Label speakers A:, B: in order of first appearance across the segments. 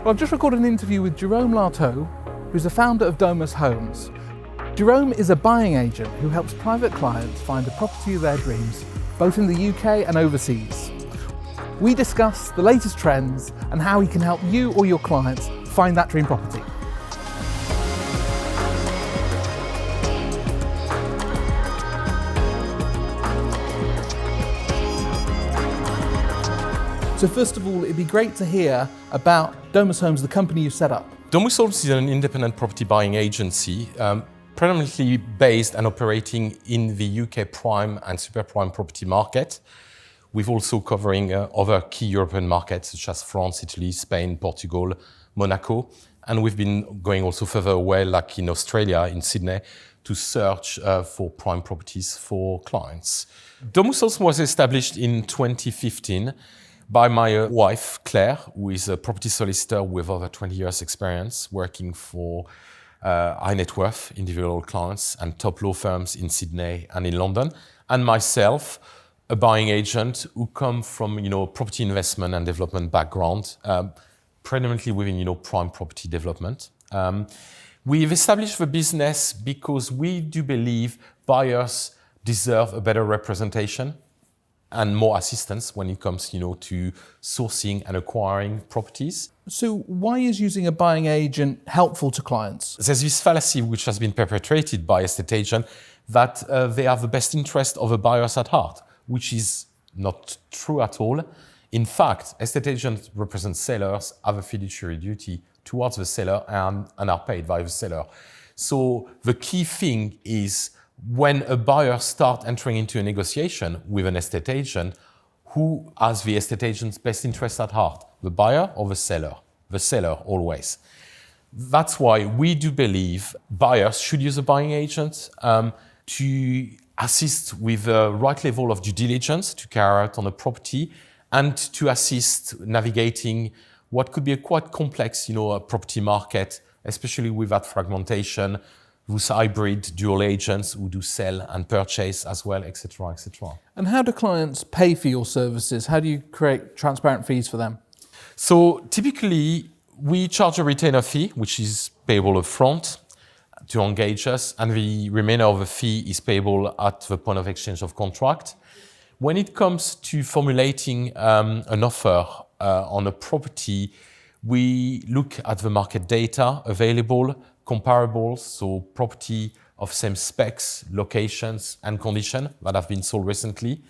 A: Well, I've just recorded an interview with Jerome Lartaud, who's the founder of Domus Holmes. Jerome is a buying agent who helps private clients find the property of their dreams, both in the UK and overseas. We discuss the latest trends and how he can help you or your clients find that dream property. So first of all, it'd be great to hear about Domus Holmes, the company you set up.
B: Domus Holmes is an independent property buying agency, predominantly based and operating in the UK prime and super prime property market. We're also covering other key European markets such as France, Italy, Spain, Portugal, Monaco. And we've been going also further away, like in Australia, in Sydney, to search for prime properties for clients. Domus Holmes was established in 2015 by my wife, Claire, who is a property solicitor with over 20 years experience working for high net worth individual clients and top law firms in Sydney and in London, and myself, a buying agent who come from property investment and development background, predominantly within prime property development. We've established the business because we do believe buyers deserve a better representation and more assistance when it comes to sourcing and acquiring properties.
A: So why is using a buying agent helpful to clients?
B: There's this fallacy which has been perpetrated by estate agents that they have the best interest of the buyers at heart, which is not true at all. In fact, estate agents represent sellers, have a fiduciary duty towards the seller and are paid by the seller. So the key thing is when a buyer starts entering into a negotiation with an estate agent, who has the estate agent's best interest at heart? The buyer or the seller? The seller always. That's why we do believe buyers should use a buying agent to assist with the right level of due diligence to carry out on a property and to assist navigating what could be a quite complex property market, especially with that fragmentation, with hybrid dual agents who do sell and purchase as well, etc., etc.
A: And how do clients pay for your services? How do you create transparent fees for them?
B: So typically, we charge a retainer fee, which is payable upfront to engage us, and the remainder of the fee is payable at the point of exchange of contract. When it comes to formulating an offer on a property, we look at the market data available, comparables, so property of same specs, locations and condition that have been sold recently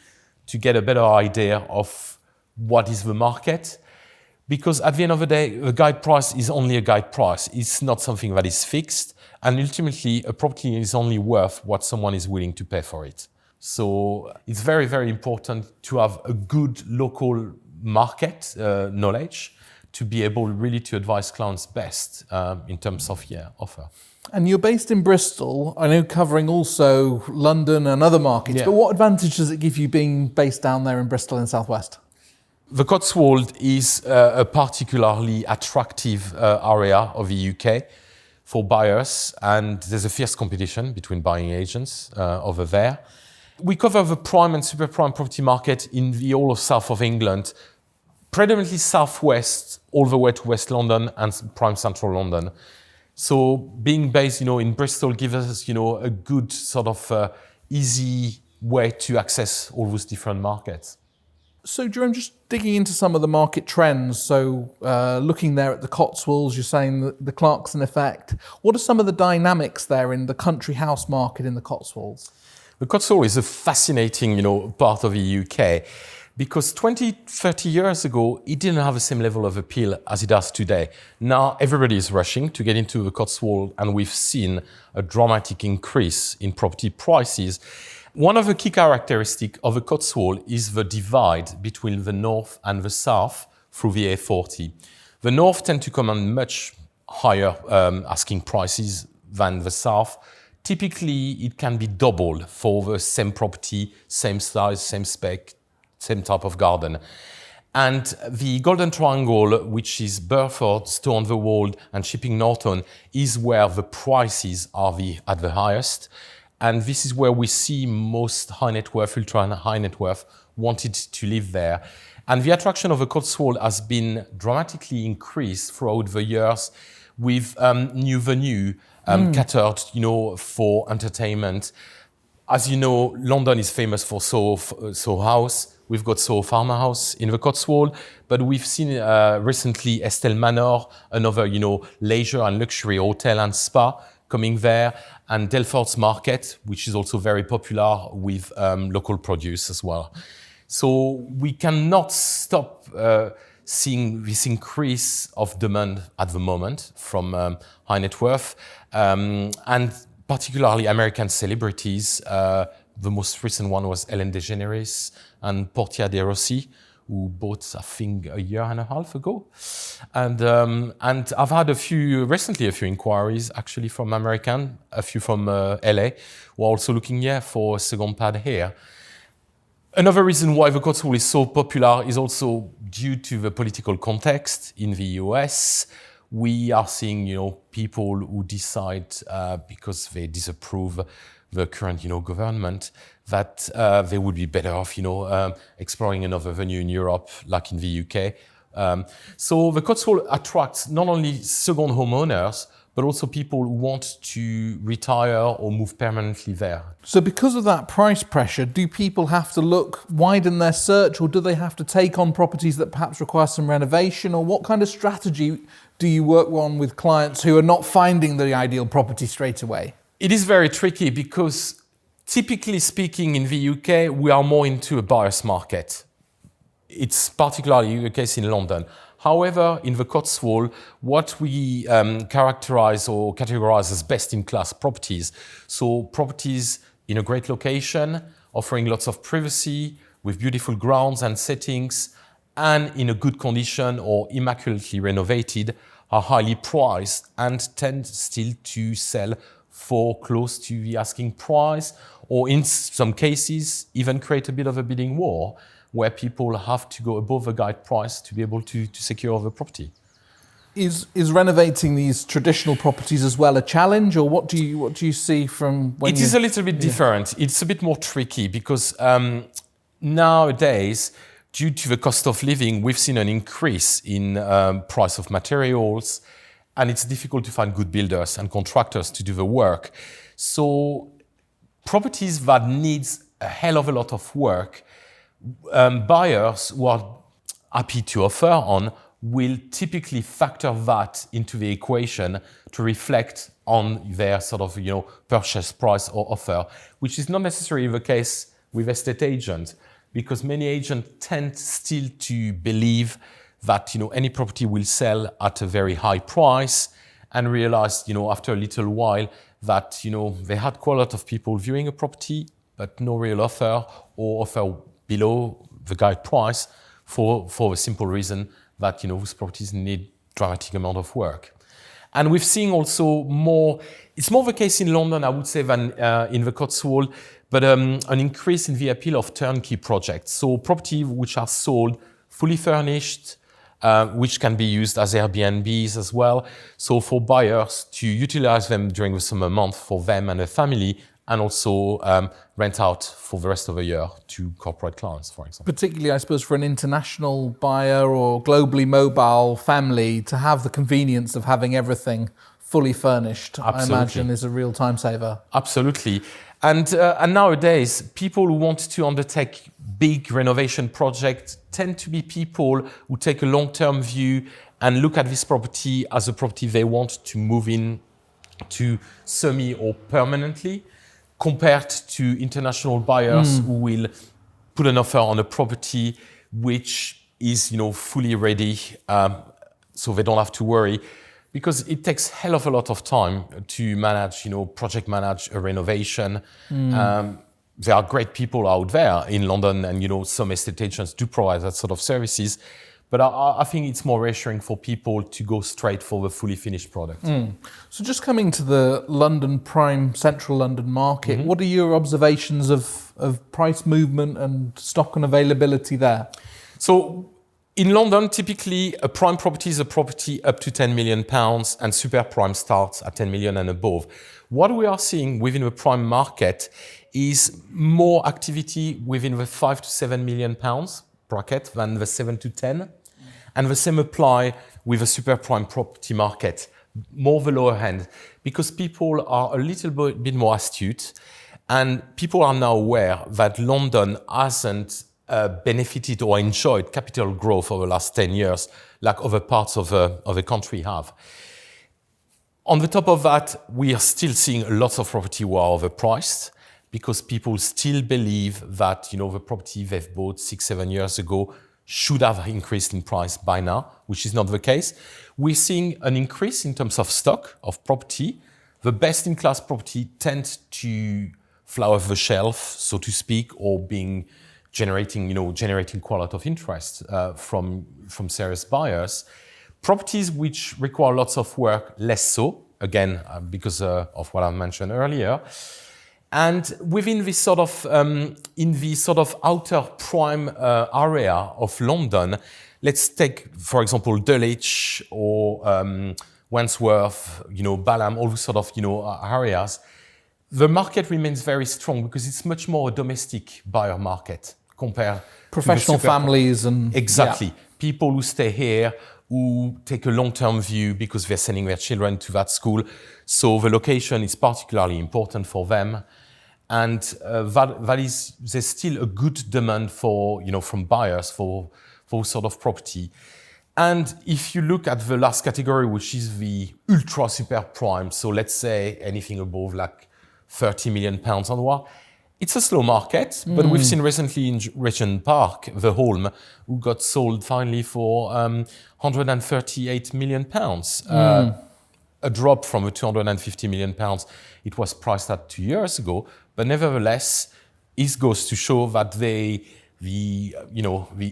B: to get a better idea of what is the market. Because at the end of the day, the guide price is only a guide price. It's not something that is fixed. And ultimately, a property is only worth what someone is willing to pay for it. So it's very, very important to have a good local market knowledge to be able really to advise clients best in terms of offer.
A: And you're based in Bristol, I know, covering also London and other markets, but what advantage does it give you being based down there in Bristol in South West?
B: The Cotswolds is a particularly attractive area of the UK for buyers, and there's a fierce competition between buying agents over there. We cover the prime and super prime property market in the whole of south of England, predominantly southwest, all the way to West London and prime central London. So being based, in Bristol gives us, a good sort of easy way to access all those different markets.
A: So Jerome, just digging into some of the market trends, so looking there at the Cotswolds, you're saying that the Clarkson effect. What are some of the dynamics there in the country house market in the Cotswolds?
B: The Cotswolds is a fascinating, part of the UK. Because 20, 30 years ago, it didn't have the same level of appeal as it does today. Now, everybody is rushing to get into the Cotswold, and we've seen a dramatic increase in property prices. One of the key characteristics of the Cotswold is the divide between the north and the south through the A40. The north tend to command much higher asking prices than the south. Typically, it can be doubled for the same property, same size, same spec, same type of garden. And the Golden Triangle, which is Burford, Stow-on-the-Wold and Chipping Norton, is where the prices are at the highest. And this is where we see most high net worth, ultra and high net worth wanted to live there. And the attraction of the Cotswolds has been dramatically increased throughout the years with new venue catered, for entertainment. As you know, London is famous for Soho House. We've got Soho Farmhouse in the Cotswold, but we've seen recently Estelle Manor, another, leisure and luxury hotel and spa coming there, and Delfort's Market, which is also very popular with local produce as well. So we cannot stop seeing this increase of demand at the moment from high net worth, and particularly American celebrities. The most recent one was Ellen DeGeneres and Portia de Rossi, who bought, I think, a year and a half ago. And I've had recently a few inquiries actually from American, a few from LA, who are also looking for a second pad here. Another reason why the Cotswold is so popular is also due to the political context in the US. We are seeing, people who decide because they disapprove the current, government, that they would be better off, exploring another venue in Europe, like in the UK. So the Cotswold attracts not only second homeowners, but also people who want to retire or move permanently there.
A: So because of that price pressure, do people have to widen their search, or do they have to take on properties that perhaps require some renovation? Or what kind of strategy do you work on with clients who are not finding the ideal property straight away?
B: It is very tricky because typically speaking in the UK, we are more into a buyer's market. It's particularly the case in London. However, in the Cotswold, what we characterize or categorize as best-in-class properties, so properties in a great location, offering lots of privacy, with beautiful grounds and settings, and in a good condition or immaculately renovated, are highly priced and tend still to sell for close to the asking price, or in some cases, even create a bit of a bidding war, where people have to go above the guide price to be able to secure the property.
A: Is renovating these traditional properties as well a challenge, or what do you see from when
B: It is a little bit different. It's a bit more tricky because nowadays, due to the cost of living, we've seen an increase in price of materials, and it's difficult to find good builders and contractors to do the work. So properties that needs a hell of a lot of work, buyers who are happy to offer on will typically factor that into the equation to reflect on their sort of, purchase price or offer, which is not necessarily the case with estate agents, because many agents tend still to believe that, any property will sell at a very high price, and realize, after a little while that, they had quite a lot of people viewing a property, but no real offer or offer below the guide price for the simple reason that, those properties need dramatic amount of work. And we've seen also it's more the case in London, I would say, than in the Cotswold, but an increase in the appeal of turnkey projects. So properties which are sold fully furnished, which can be used as Airbnbs as well. So for buyers to utilize them during the summer month for them and their family, and also rent out for the rest of the year to corporate clients, for example.
A: Particularly, I suppose, for an international buyer or globally mobile family, to have the convenience of having everything fully furnished,
B: Absolutely.
A: I imagine, is a real time saver.
B: Absolutely. And nowadays, people who want to undertake big renovation projects tend to be people who take a long-term view and look at this property as a property they want to move in to semi or permanently, compared to international buyers who will put an offer on a property which is, fully ready, so they don't have to worry, because it takes hell of a lot of time to manage, project manage a renovation. There are great people out there in London, and some estate agents do provide that sort of services. But I think it's more reassuring for people to go straight for the fully finished product.
A: So just coming to the London prime, central London market, what are your observations of price movement and stock and availability there?
B: So in London, typically a prime property is a property up to £10 million, and super prime starts at 10 million and above. What we are seeing within the prime market is more activity within the £5 to £7 million bracket than the 7 to 10. And the same apply with a super prime property market, more the lower end, because people are a little bit more astute, and people are now aware that London hasn't benefited or enjoyed capital growth over the last 10 years like other parts of the country have. On the top of that, we are still seeing lots of property who are overpriced because people still believe that the property they've bought 6-7 years ago should have increased in price by now, which is not the case. We're seeing an increase in terms of stock of property. The best-in-class property tends to fly off the shelf, so to speak, or generating quite a lot of interest from serious buyers. Properties which require lots of work, less so, again, because of what I mentioned earlier. And within this sort of, in the sort of outer prime area of London, let's take, for example, Dulwich or Wandsworth, Balham, all those sort of, areas. The market remains very strong because it's much more a domestic buyer market compared
A: professional
B: to
A: families and
B: exactly people who stay here, who take a long-term view because they're sending their children to that school. So the location is particularly important for them. And there's still a good demand for, from buyers for sort of property. And if you look at the last category, which is the ultra super prime, so let's say anything above like 30 million pounds onward, it's a slow market, but we've seen recently in Regent Park, the Holm, who got sold finally for 138 million pounds. A drop from the 250 million pounds it was priced at 2 years ago. But nevertheless, it goes to show that the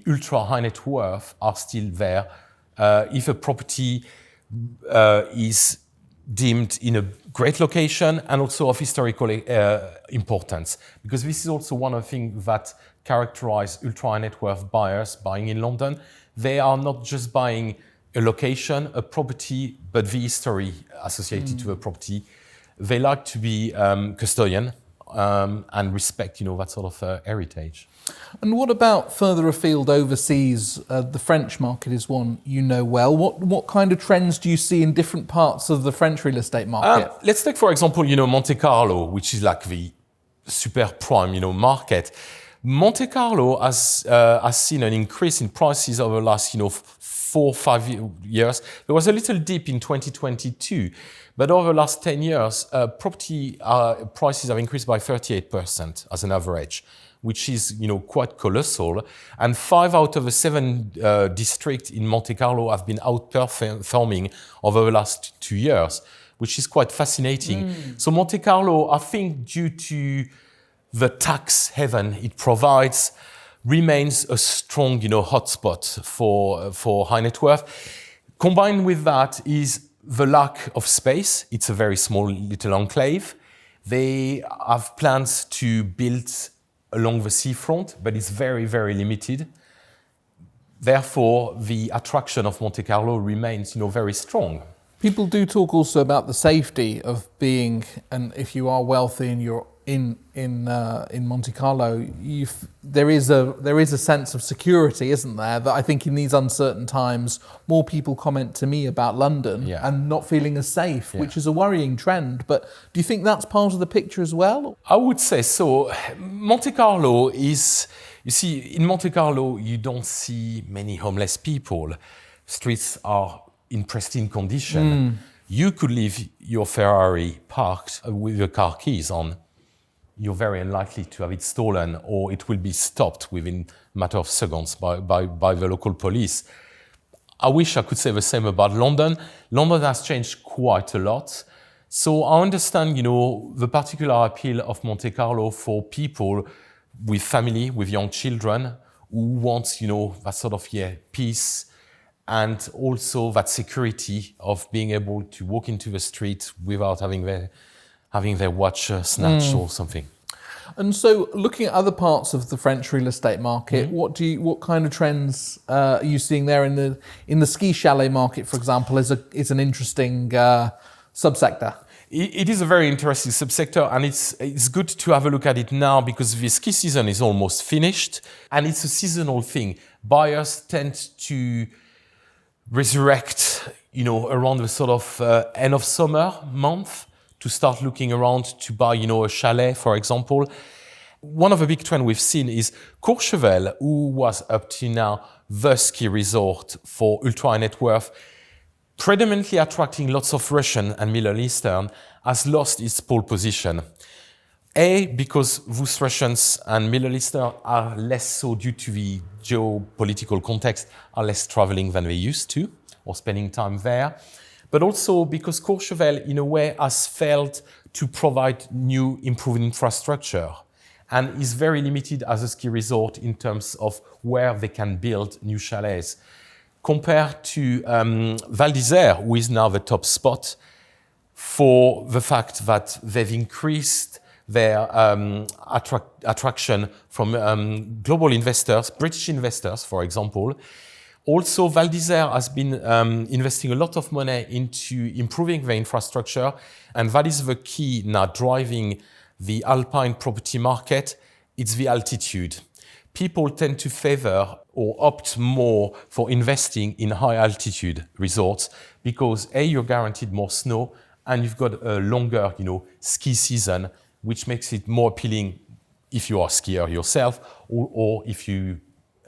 B: ultra high net worth are still there. If a property is deemed in a great location and also of historical importance, because this is also one of the things that characterize ultra high net worth buyers buying in London. They are not just buying a location, a property, but the history associated to the property. They like to be custodian and respect, that sort of heritage.
A: And what about further afield overseas? The French market is one well. What kind of trends do you see in different parts of the French real estate market?
B: Let's take, for example, Monte Carlo, which is like the super prime, market. Monte Carlo has seen an increase in prices over the last, 4 or 5 years. There was a little dip in 2022, but over the last 10 years, property prices have increased by 38% as an average, which is quite colossal. And 5 out of the 7 districts in Monte Carlo have been outperforming over the last 2 years, which is quite fascinating. So Monte Carlo, I think, due to the tax haven it provides, remains a strong, hotspot for high net worth. Combined with that is the lack of space. It's a very small little enclave. They have plans to build along the seafront, but it's very, very limited. Therefore, the attraction of Monte Carlo remains, very strong.
A: People do talk also about the safety of being, and if you are wealthy and you're in Monte Carlo, there is a sense of security, isn't there? That I think in these uncertain times, more people comment to me about London and not feeling as safe, which is a worrying trend. But do you think that's part of the picture as well?
B: I would say so. Monte Carlo is, you see, in Monte Carlo, you don't see many homeless people. Streets are in pristine condition. You could leave your Ferrari parked with your car keys on. You're very unlikely to have it stolen, or it will be stopped within a matter of seconds by the local police. I wish I could say the same about London. London has changed quite a lot. So I understand, the particular appeal of Monte Carlo for people with family, with young children, who want, that sort of, peace, and also that security of being able to walk into the street without having their watch snatched or something.
A: And so, looking at other parts of the French real estate market, what kind of trends are you seeing there in the ski chalet market, for example, is an interesting subsector?
B: It is a very interesting subsector, and it's good to have a look at it now because the ski season is almost finished, and it's a seasonal thing. Buyers tend to resurrect, around the sort of end of summer month to start looking around to buy, a chalet, for example. One of the big trends we've seen is Courchevel, who was up to now the ski resort for ultra net worth, predominantly attracting lots of Russian and Middle Eastern, has lost its pole position. Because those Russians and Middle Eastern are less so due to the geopolitical context, are less traveling than they used to, or spending time there. But also because Courchevel, in a way, has failed to provide new improved infrastructure and is very limited as a ski resort in terms of where they can build new chalets. Compared to Val d'Isère, who is now the top spot, for the fact that they've increased their attraction from global investors, British investors, for example. Also, Val d'Isère has been investing a lot of money into improving the infrastructure, and that is the key now driving the Alpine property market. It's the altitude. People tend to favor or opt more for investing in high altitude resorts because you're guaranteed more snow and you've got a longer, ski season, which makes it more appealing if you are a skier yourself or if you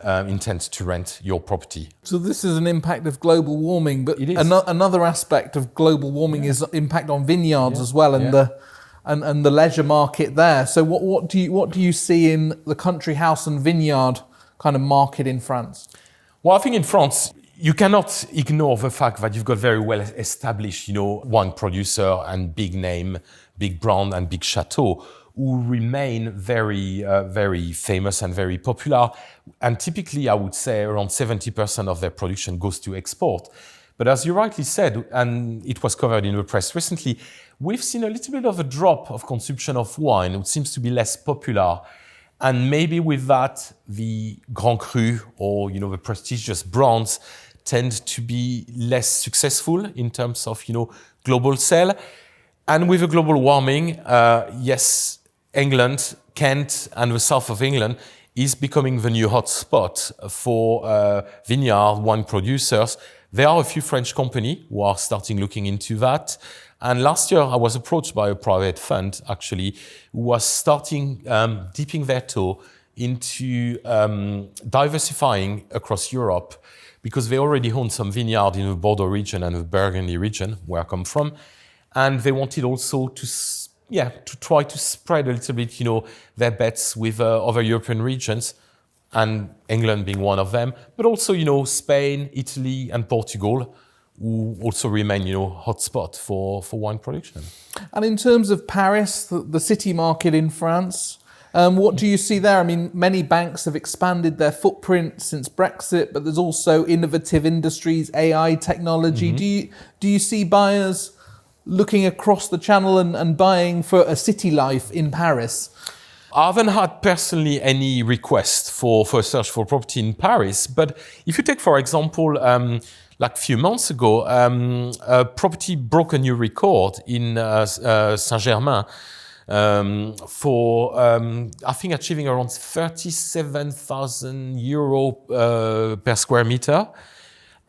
B: intend to rent your property.
A: So this is an impact of global warming, but
B: it is.
A: Another aspect of global warming is impact on vineyards as well, and the leisure market there. So what do you see in the country house and vineyard kind of market in France?
B: Well, I think in France, you cannot ignore the fact that you've got very well established, wine producer and big name, big brand and big chateau who remain very, very famous and very popular. And typically, I would say around 70% of their production goes to export. But as you rightly said, and it was covered in the press recently, we've seen a little bit of a drop of consumption of wine. It seems to be less popular. And maybe with that, the Grand Cru or, the prestigious brands tend to be less successful in terms of, global sale. And with the global warming, yes, England, Kent, and the south of England is becoming the new hotspot for vineyard wine producers. There are a few French companies who are starting looking into that. And last year, I was approached by a private fund, actually, who was starting dipping their toe into diversifying across Europe because they already own some vineyard in the Bordeaux region and the Burgundy region, where I come from. And they wanted also to try to spread a little bit, their bets with other European regions, and England being one of them, but also, Spain, Italy, and Portugal, who also remain, hotspot for wine production.
A: And in terms of Paris, the city market in France, what do you see there? I mean, many banks have expanded their footprint since Brexit, but there's also innovative industries, AI technology. Mm-hmm. Do you see buyers looking across the channel and buying for a city life in Paris?
B: I haven't had personally any request for a search for property in Paris, but if you take, for example, like a few months ago, a property broke a new record in Saint-Germain for, I think, achieving around 37,000 euro per square meter.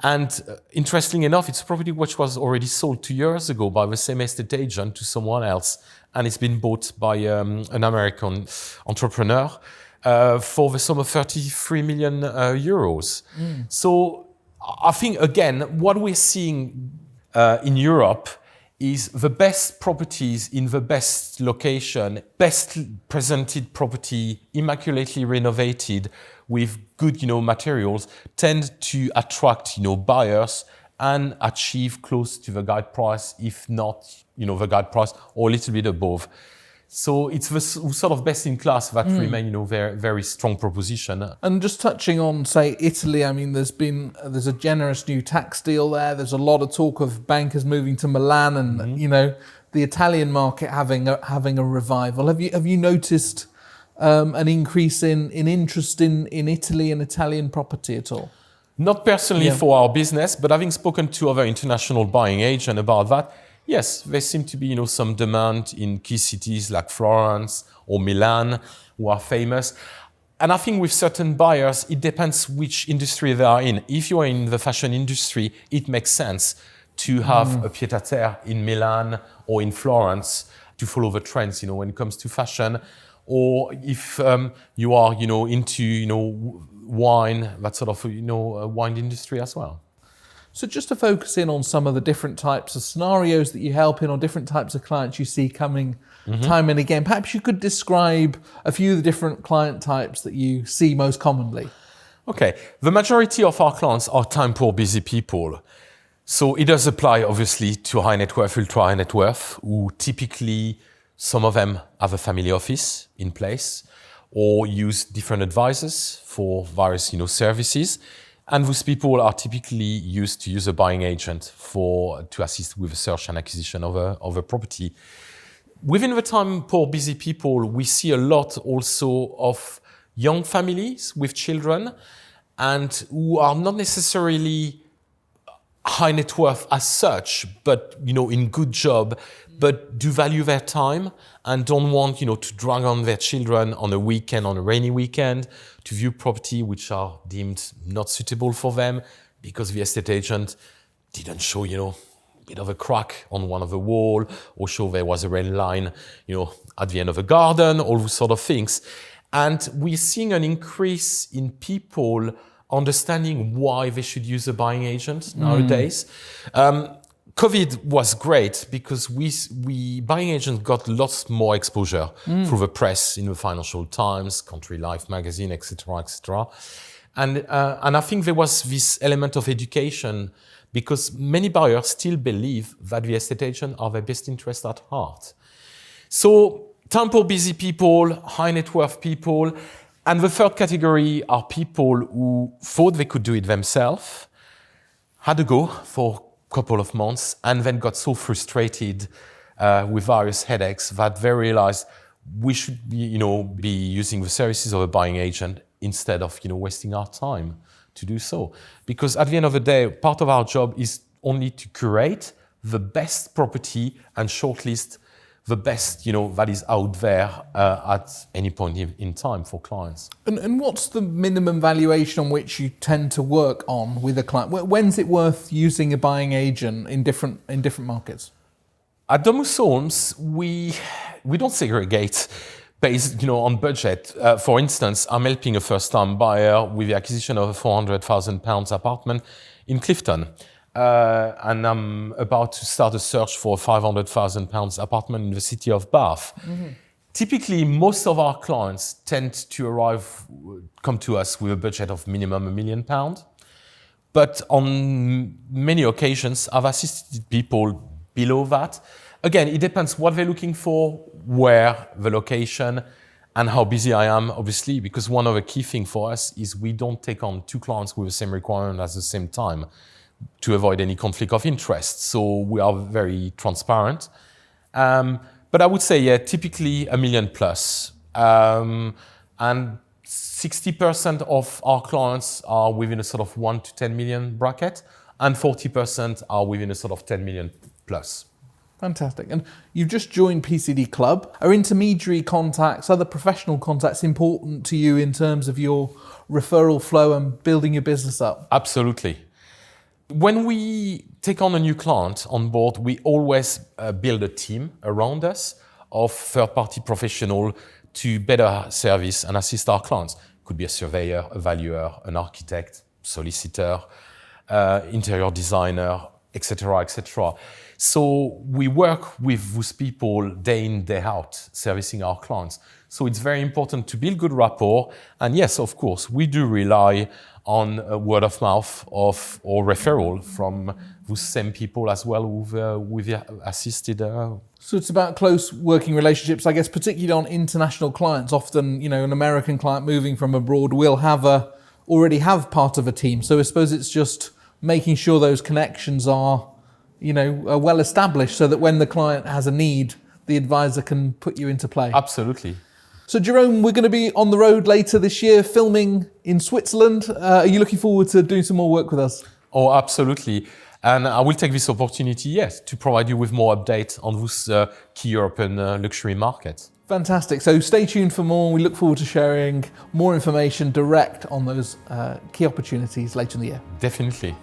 B: And interestingly enough, it's a property which was already sold 2 years ago by the same estate agent to someone else. And it's been bought by an American entrepreneur for the sum of 33 million euros. So I think, again, what we're seeing in Europe is the best properties in the best location, best presented property, immaculately renovated with good, materials, tend to attract, buyers and achieve close to the guide price, if not, the guide price or a little bit above. So it's the sort of best in class that remain, very, very strong proposition.
A: And just touching on, say, Italy, I mean, there's a generous new tax deal there. There's a lot of talk of bankers moving to Milan and, the Italian market having a revival. Have you noticed an increase in interest in Italy and Italian property at all?
B: Not personally for our business, but having spoken to other international buying agents about that, Yes, there seem to be, some demand in key cities like Florence or Milan, who are famous. And I think with certain buyers, it depends which industry they are in. If you are in the fashion industry, it makes sense to have a pied-à-terre in Milan or in Florence to follow the trends, when it comes to fashion. Or if you are, into, wine, that sort of, wine industry as well.
A: So just to focus in on some of the different types of scenarios that you help in, or different types of clients you see coming time and again, perhaps you could describe a few of the different client types that you see most commonly.
B: Okay, the majority of our clients are time-poor, busy people. So it does apply, obviously, to high net worth, ultra high net worth, who typically, some of them have a family office in place or use different advisors for various, services. And those people are typically used to use a buying agent to assist with the search and acquisition of a property. Within the time-poor, busy people, we see a lot also of young families with children and who are not necessarily high net worth as such, but, in good job, but do value their time and don't want, to drag on their children on a weekend, on a rainy weekend, to view property which are deemed not suitable for them because the estate agent didn't show, a bit of a crack on one of the wall or show there was a rain line, at the end of a garden, all those sort of things. And we're seeing an increase in people understanding why they should use a buying agent nowadays. COVID was great because we buying agents got lots more exposure through the press, in the Financial Times, Country Life magazine, etc., etc. And I think there was this element of education because many buyers still believe that the estate agent are their best interest at heart. So time-poor, busy people, high net worth people, and the third category are people who thought they could do it themselves, had to go for couple of months and then got so frustrated with various headaches that they realized we should be using the services of a buying agent instead of wasting our time to do so. Because at the end of the day, part of our job is only to curate the best property and shortlist the best that is out there at any point in time for clients.
A: And what's the minimum valuation on which you tend to work on with a client? When's it worth using a buying agent in different markets?
B: At Domus Holmes, we don't segregate based on budget. For instance, I'm helping a first-time buyer with the acquisition of a £400,000 apartment in Clifton. And I'm about to start a search for a £500,000 apartment in the city of Bath. Typically, most of our clients tend to come to us with a budget of minimum £1 million. But on many occasions, I've assisted people below that. Again, it depends what they're looking for, where, the location, and how busy I am, obviously, because one of the key things for us is we don't take on two clients with the same requirement at the same time, to avoid any conflict of interest. So we are very transparent. But I would say, typically $1 million plus. And 60% of our clients are within a sort of 1 to 10 million bracket, and 40% are within a sort of 10 million plus.
A: Fantastic. And you've just joined PCD Club. Are intermediary contacts, other professional contacts important to you in terms of your referral flow and building your business up?
B: Absolutely. When we take on a new client on board, we always build a team around us of third-party professionals to better service and assist our clients. Could be a surveyor, a valuer, an architect, solicitor, interior designer, etc., etc. So we work with those people day in, day out, servicing our clients. So it's very important to build good rapport. And yes, of course, we do rely on word of mouth or referral from those same people as well who've assisted.
A: So it's about close working relationships, I guess, particularly on international clients. Often, an American client moving from abroad will already have part of a team. So I suppose it's just making sure those connections are well established so that when the client has a need, the advisor can put you into play.
B: Absolutely.
A: So Jerome, we're going to be on the road later this year filming in Switzerland. Are you looking forward to doing some more work with us?
B: Oh, absolutely. And I will take this opportunity, yes, to provide you with more updates on those key European luxury markets.
A: Fantastic. So stay tuned for more. We look forward to sharing more information direct on those key opportunities later in the year.
B: Definitely.